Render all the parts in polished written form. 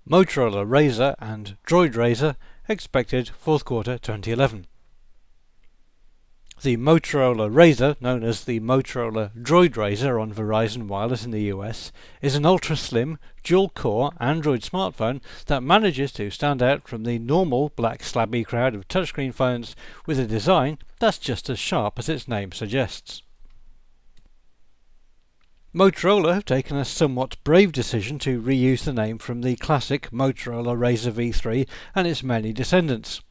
Motorola RAZR and DROID RAZR expected fourth quarter 2011. The Motorola RAZR, known as the Motorola DROID RAZR on Verizon Wireless in the US, is an ultra-slim, dual-core Android smartphone that manages to stand out from the normal black slabby crowd of touchscreen phones with a design that's just as sharp as its name suggests. Motorola have taken a somewhat brave decision to reuse the name from the classic Motorola RAZR V3 and its many descendants.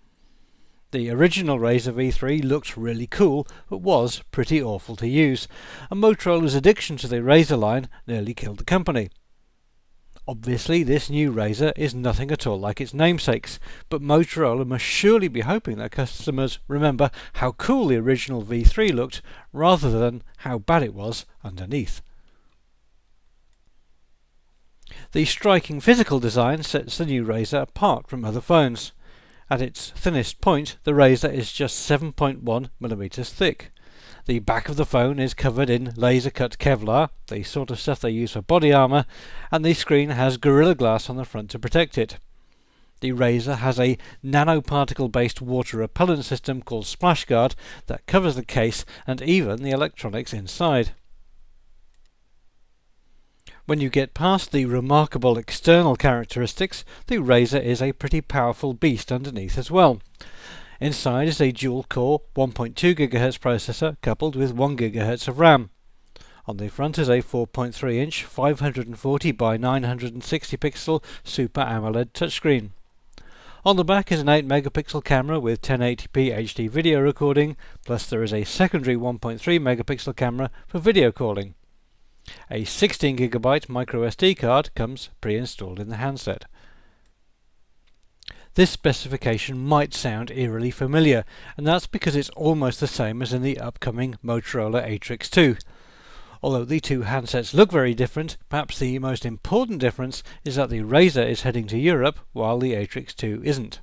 The original RAZR V3 looked really cool, but was pretty awful to use, and Motorola's addiction to the RAZR line nearly killed the company. Obviously, this new RAZR is nothing at all like its namesakes, but Motorola must surely be hoping that customers remember how cool the original V3 looked, rather than how bad it was underneath. The striking physical design sets the new RAZR apart from other phones. At its thinnest point, the RAZR is just 7.1mm thick. The back of the phone is covered in laser-cut Kevlar, the sort of stuff they use for body armour, and the screen has Gorilla Glass on the front to protect it. The RAZR has a nanoparticle-based water repellent system called Splash Guard that covers the case and even the electronics inside. When you get past the remarkable external characteristics, the RAZR is a pretty powerful beast underneath as well. Inside is a dual-core 1.2 GHz processor coupled with 1 GHz of RAM. On the front is a 4.3-inch 540 by 960 pixel Super AMOLED touchscreen. On the back is an 8-megapixel camera with 1080p HD video recording, plus there is a secondary 1.3 megapixel camera for video calling. A 16GB microSD card comes pre-installed in the handset. This specification might sound eerily familiar, and that's because it's almost the same as in the upcoming Motorola Atrix 2. Although the two handsets look very different, perhaps the most important difference is that the RAZR is heading to Europe while the Atrix 2 isn't.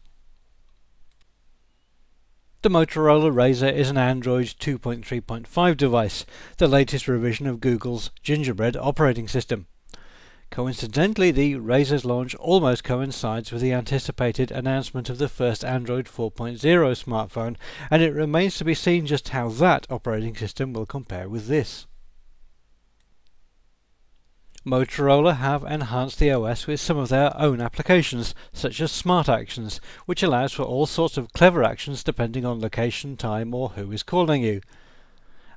The Motorola RAZR is an Android 2.3.5 device, the latest revision of Google's Gingerbread operating system. Coincidentally, the RAZR's launch almost coincides with the anticipated announcement of the first Android 4.0 smartphone, and it remains to be seen just how that operating system will compare with this. Motorola have enhanced the OS with some of their own applications, such as Smart Actions, which allows for all sorts of clever actions depending on location, time, or who is calling you.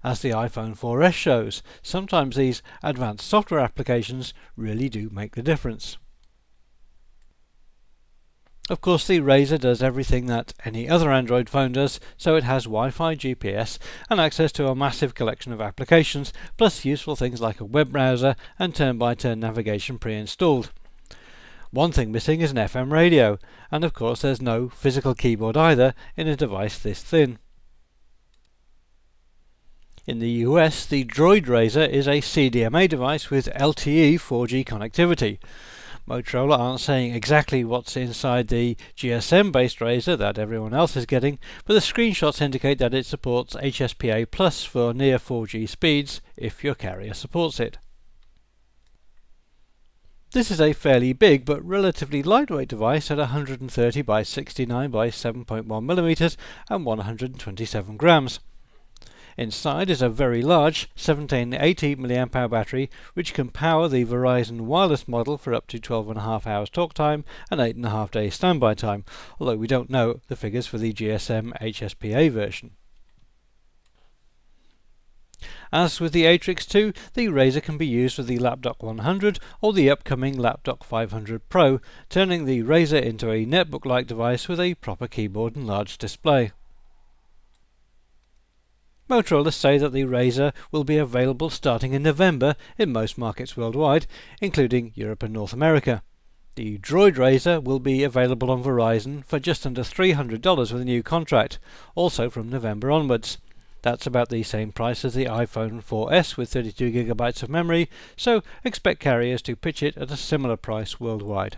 As the iPhone 4S shows, sometimes these advanced software applications really do make the difference. Of course, the RAZR does everything that any other Android phone does, so it has Wi-Fi, GPS, and access to a massive collection of applications, plus useful things like a web browser and turn-by-turn navigation pre-installed. One thing missing is an FM radio, and of course there's no physical keyboard either in a device this thin. In the US, the DROID RAZR is a CDMA device with LTE 4G connectivity. Motorola aren't saying exactly what's inside the GSM-based RAZR that everyone else is getting, but the screenshots indicate that it supports HSPA Plus for near 4G speeds if your carrier supports it. This is a fairly big but relatively lightweight device at 130 by 69 by 7.1mm and 127 grams. Inside is a very large 1780 mAh battery which can power the Verizon wireless model for up to 12.5 hours talk time and 8.5 days standby time, although we don't know the figures for the GSM HSPA version. As with the Atrix 2, the RAZR can be used with the Lapdoc 100 or the upcoming Lapdoc 500 Pro, turning the RAZR into a netbook-like device with a proper keyboard and large display. Motorola say that the RAZR will be available starting in November in most markets worldwide, including Europe and North America. The DROID RAZR will be available on Verizon for just under $300 with a new contract, also from November onwards. That's about the same price as the iPhone 4S with 32GB of memory, so expect carriers to pitch it at a similar price worldwide.